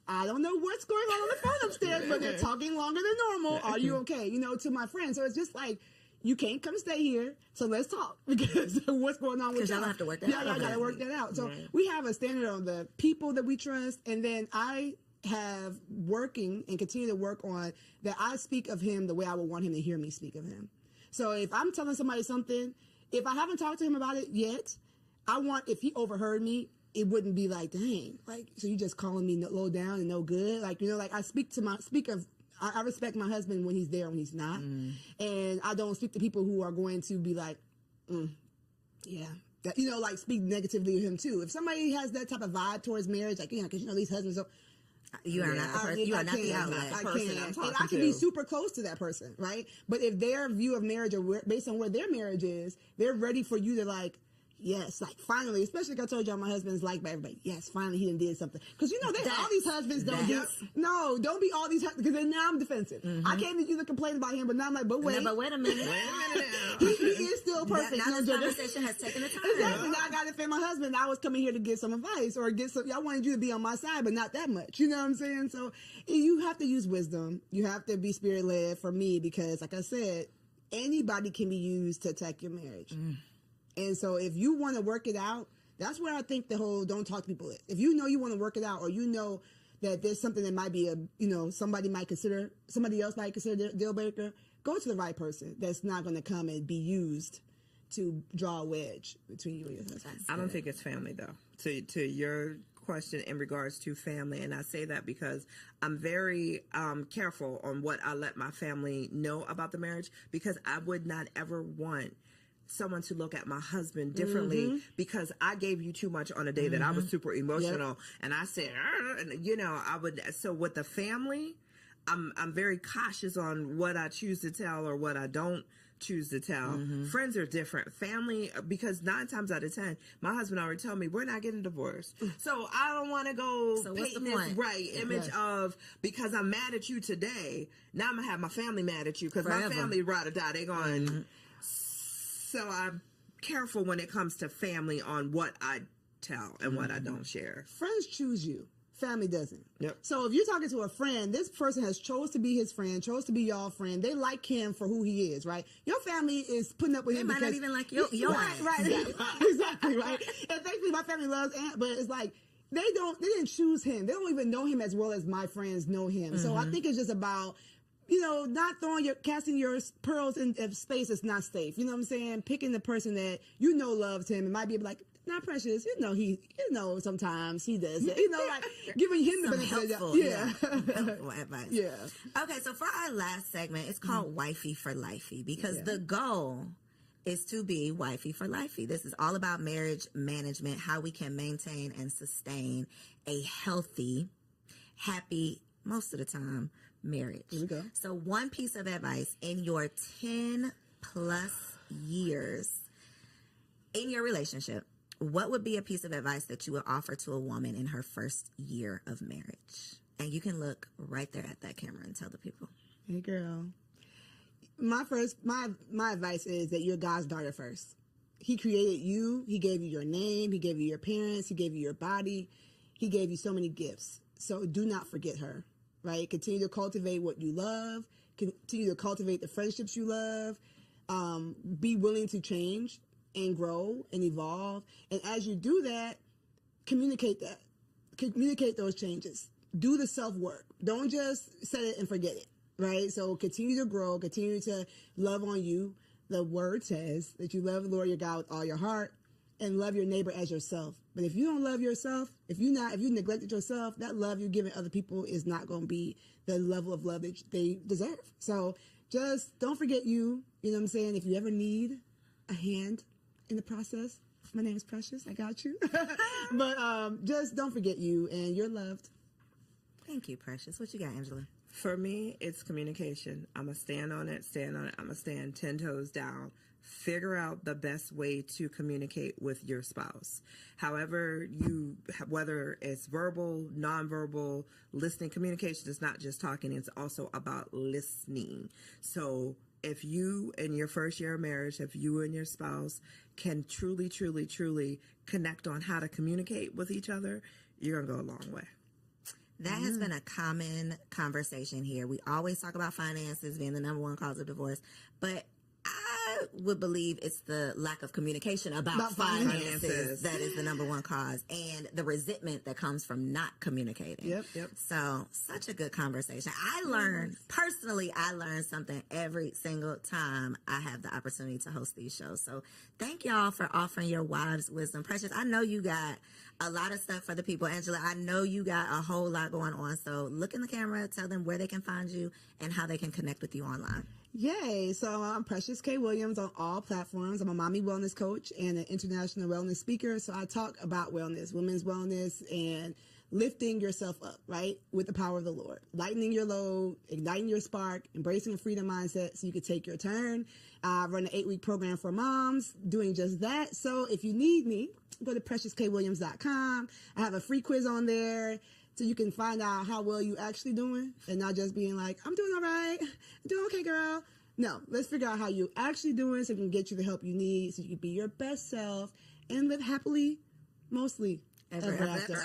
I don't know what's going on the phone upstairs, but they're talking longer than normal. Are you okay? You know, to my friends. So it's just like, you can't come stay here, so let's talk because what's going on with 'Cause y'all y'all? have to work that out. Yeah, y'all gotta work that out. So we have a standard on the people that we trust, and then I have working and continue to work on that. I speak of him the way I would want him to hear me speak of him. So if I'm telling somebody something, if I haven't talked to him about it yet, I want, if he overheard me, it wouldn't be like, dang, like, so you just calling me low down and no good. Like, you know, like I I respect my husband when he's there, when he's not. And I don't speak to people who are going to be like, yeah. That, you know, like speak negatively of him too. If somebody has that type of vibe towards marriage, like, because you know, these husbands don't. You are not the person. You are not the outlet. I person can't. I'm And talking I can be to. super close to that person, right? But if their view of marriage or based on where their marriage is, they're ready for you to like, yes, like finally, especially like I told y'all, my husband's liked by everybody. Yes, finally he done did something. Because you know, all these husbands don't do. No, don't be all these because then now I'm defensive. I came to you to complain about him, but now I'm like, but wait, No, but wait a minute. he is still perfect. Now No, this Georgia. conversation has taken the time. Exactly. Now I got to defend my husband. I was coming here to get some advice or get some. I wanted you to be on my side, but not that much. You know what I'm saying? So you have to use wisdom. You have to be spirit led for me because, like I said, anybody can be used to attack your marriage. And so if you want to work it out, that's where I think the whole don't talk to people is. If you know you want to work it out, or you know that there's something that might be somebody else might consider a deal breaker, go to the right person that's not going to come and be used to draw a wedge between you and your husband. I don't think it's family though. To your question in regards to family, and I say that because I'm very careful on what I let my family know about the marriage, because I would not ever want someone to look at my husband differently because I gave you too much on a day that I was super emotional and I said, and you know, I would. So with the family, I'm very cautious on what I choose to tell or what I don't choose to tell. Friends are different. Family, because 9 times out of 10, my husband already told me we're not getting divorced. So I don't want to go So what's paint the this point? image of, because I'm mad at you today, now I'm gonna have my family mad at you because my Forever. family ride or die. They're going. So I'm careful when it comes to family on what I tell and what I don't share. Friends choose you. Family doesn't. Yep. So if you're talking to a friend, this person has chose to be his friend, chose to be your friend. They like him for who he is, right? Your family is putting up with him might not because even like your right, ass. right, exactly, right. And thankfully, my family loves Ant, but it's like they didn't choose him. They don't even know him as well as my friends know him. So I think it's just about, you know, not casting your pearls in space that's not safe. You know what I'm saying? Picking the person that you know loves him and might be like, not Precious. You know, sometimes he does it. You know, like giving him the Some benefit of the helpful, yeah. helpful advice. Yeah. Okay, so for our last segment, it's called Wifey for Lifey because the goal is to be wifey for lifey. This is all about marriage management, how we can maintain and sustain a healthy, happy, most of the time, marriage. Here we go. So one piece of advice in your 10 plus years in your relationship, what would be a piece of advice that you would offer to a woman in her first year of marriage? And you can look right there at that camera and tell the people. Hey, girl. My advice is that you're God's daughter first. He created you. He gave you your name. He gave you your parents. He gave you your body. He gave you so many gifts. So do not forget her, right? Continue to cultivate what you love. Continue to cultivate the friendships you love. Be willing to change and grow and evolve. And as you do that, communicate that. Communicate those changes. Do the self-work. Don't just set it and forget it, right? So continue to grow, continue to love on you. The word says that you love the Lord your God with all your heart and love your neighbor as yourself. But if you don't love yourself, if you neglected yourself, that love you're giving other people is not going to be the level of love that they deserve. So just don't forget you. You know what I'm saying? If you ever need a hand in the process, my name is Precious. I got you. But just don't forget you, and you're loved. Thank you, Precious. What you got, Angela? For me, it's communication. I'm going to stand on it. I'm going to stand 10 toes down. Figure out the best way to communicate with your spouse. However, whether it's verbal, nonverbal, listening, communication is not just talking, it's also about listening. So if you, in your first year of marriage, if you and your spouse can truly, truly, truly connect on how to communicate with each other, you're going to go a long way. That has been a common conversation here. We always talk about finances being the number one cause of divorce, but I would believe it's the lack of communication about finances that is the number one cause, and the resentment that comes from not communicating. Yep. So, such a good conversation. I learned something every single time I have the opportunity to host these shows. So, thank y'all for offering your wives' wisdom. Precious, I know you got a lot of stuff for the people. Angela, I know you got a whole lot going on. So, look in the camera, tell them where they can find you and how they can connect with you online. Yay. So I'm Precious K. Williams on all platforms. I'm a mommy wellness coach and an international wellness speaker. So I talk about wellness, women's wellness, and lifting yourself up, right? With the power of the Lord, lightening your load, igniting your spark, embracing a freedom mindset so you can take your turn. I run an 8-week program for moms doing just that. So if you need me, go to PreciousKWilliams.com. I have a free quiz on there, so you can find out how well you actually doing and not just being like, I'm doing all right. I'm doing okay, girl. No, let's figure out how you actually doing so we can get you the help you need so you can be your best self and live happily, mostly ever after.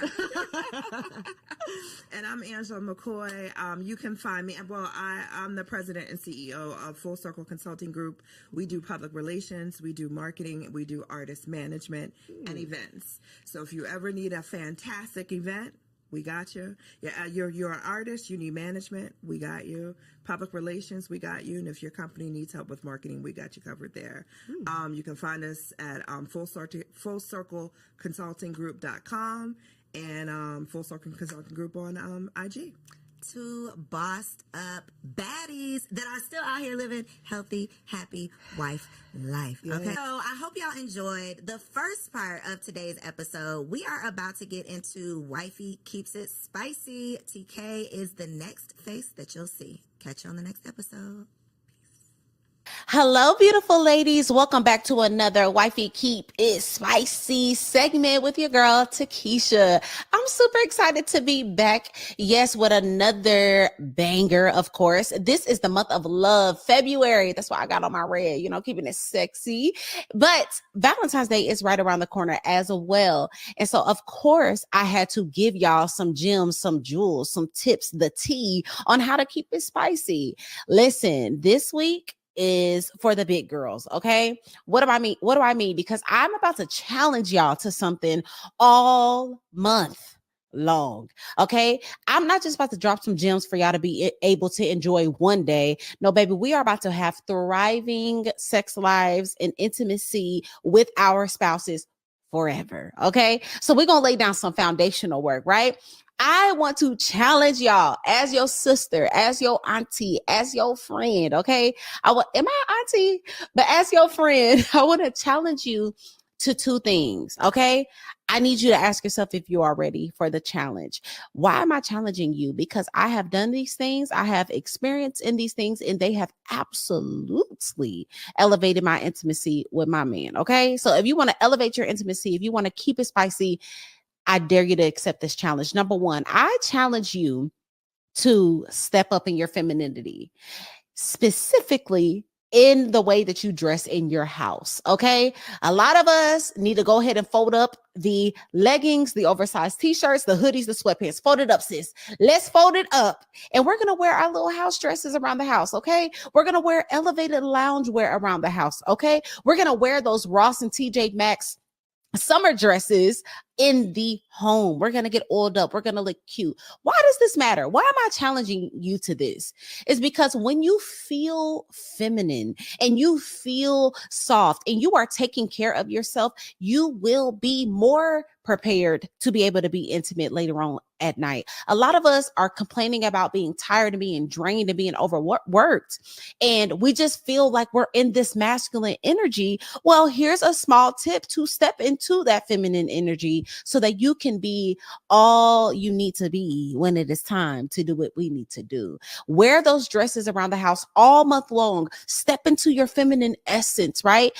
And I'm Angela McCoy. You can find me. Well, I'm the president and CEO of Full Circle Consulting Group. We do public relations, we do marketing, we do artist management and events. So if you ever need a fantastic event, we got you. Yeah, you're an artist. You need management. We got you. Public relations. We got you. And if your company needs help with marketing, we got you covered there. You can find us at fullcircleconsultinggroup.com and Full Circle Consulting Group on IG. Two bossed up baddies that are still out here living healthy, happy wife life. Okay. So I hope y'all enjoyed the first part of today's episode. We are about to get into Wifey Keeps It Spicy. TK is the next face that you'll see. Catch you on the next episode. Hello, beautiful ladies. Welcome back to another Wifey Keep It Spicy segment with your girl, Takesha. I'm super excited to be back. Yes, with another banger, of course. This is the month of love, February. That's why I got on my red, keeping it sexy. But Valentine's Day is right around the corner as well. And so, of course, I had to give y'all some gems, some jewels, some tips, the tea on how to keep it spicy. Listen, this week is for the big girls. Okay. What do I mean? Because I'm about to challenge y'all to something all month long. Okay. I'm not just about to drop some gems for y'all to be able to enjoy one day. No, baby, we are about to have thriving sex lives and intimacy with our spouses forever. Okay. So we're going to lay down some foundational work, right? I want to challenge y'all as your sister, as your auntie, as your friend. Okay. Am I auntie? But as your friend, I want to challenge you to two things. Okay. I need you to ask yourself if you are ready for the challenge. Why am I challenging you? Because I have done these things. I have experience in these things, and they have absolutely elevated my intimacy with my man. Okay. So if you want to elevate your intimacy, if you want to keep it spicy, I dare you to accept this challenge. Number one, I challenge you to step up in your femininity, specifically in the way that you dress in your house. Okay. A lot of us need to go ahead and fold up the leggings, the oversized t-shirts, the hoodies, the sweatpants. Fold it up, sis. Let's fold it up. And we're going to wear our little house dresses around the house. Okay. We're going to wear elevated loungewear around the house. Okay. We're going to wear those Ross and TJ Maxx summer dresses in the home. We're going to get oiled up. We're going to look cute. Why does this matter? Why am I challenging you to this? It's because when you feel feminine and you feel soft and you are taking care of yourself, you will be more prepared to be able to be intimate later on at night. A lot of us are complaining about being tired and being drained and being overworked. And we just feel like we're in this masculine energy. Well, here's a small tip to step into that feminine energy so that you can be all you need to be when it is time to do what we need to do. Wear those dresses around the house all month long. Step into your feminine essence, right?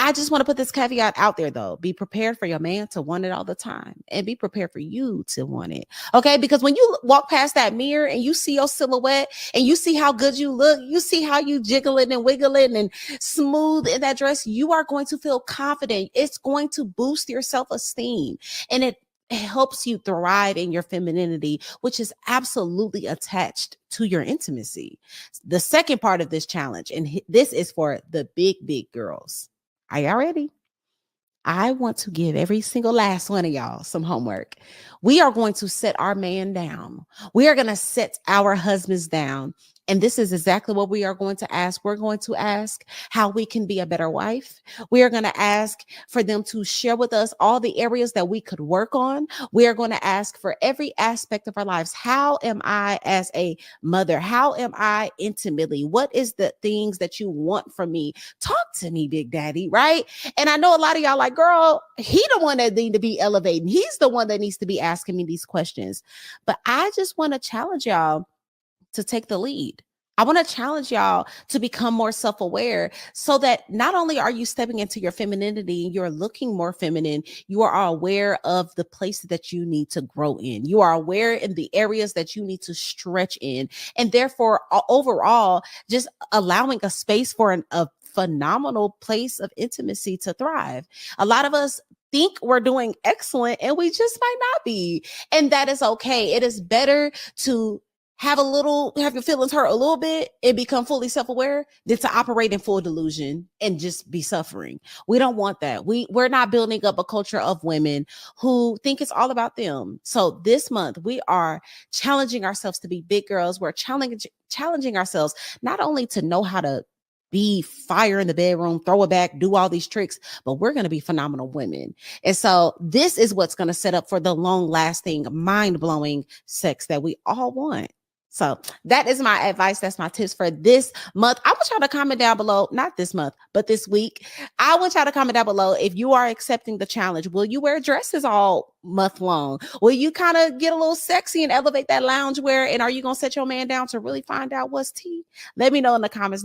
I just want to put this caveat out there though. Be prepared for your man to want it all the time, and be prepared for you to want it. Okay. Because when you walk past that mirror and you see your silhouette and you see how good you look, you see how you jiggling and wiggling and smooth in that dress, you are going to feel confident. It's going to boost your self-esteem, and it helps you thrive in your femininity, which is absolutely attached to your intimacy. The second part of this challenge, and this is for the big girls. Are y'all ready? I want to give every single last one of y'all some homework. We are going to set our man down. We are going to set our husbands down. And this is exactly what we are going to ask. We're going to ask how we can be a better wife. We are going to ask for them to share with us all the areas that we could work on. We are going to ask for every aspect of our lives. How am I as a mother? How am I intimately? What is the things that you want from me? Talk to me, Big Daddy, right? And I know a lot of y'all like, girl, he the one that need to be elevating. He's the one that needs to be asking me these questions. But I just want to challenge y'all to take the lead. I want to challenge y'all to become more self-aware so that not only are you stepping into your femininity, you're looking more feminine, you are aware of the places that you need to grow in. You are aware in the areas that you need to stretch in. And therefore, overall, just allowing a space for a phenomenal place of intimacy to thrive. A lot of us think we're doing excellent and we just might not be. And that is okay. It is better to have your feelings hurt a little bit and become fully self-aware than to operate in full delusion and just be suffering. We don't want that. We're not building up a culture of women who think it's all about them. So this month we are challenging ourselves to be big girls. We're challenging ourselves not only to know how to be fire in the bedroom, throw it back, do all these tricks, but we're going to be phenomenal women. And so this is what's going to set up for the long-lasting, mind-blowing sex that we all want. So that is my advice. That's my tips for this month. I want y'all to comment down below, not this month, but this week. I want y'all to comment down below if you are accepting the challenge. Will you wear dresses all month long? Will you kind of get a little sexy and elevate that loungewear? And are you going to set your man down to really find out what's tea? Let me know in the comments.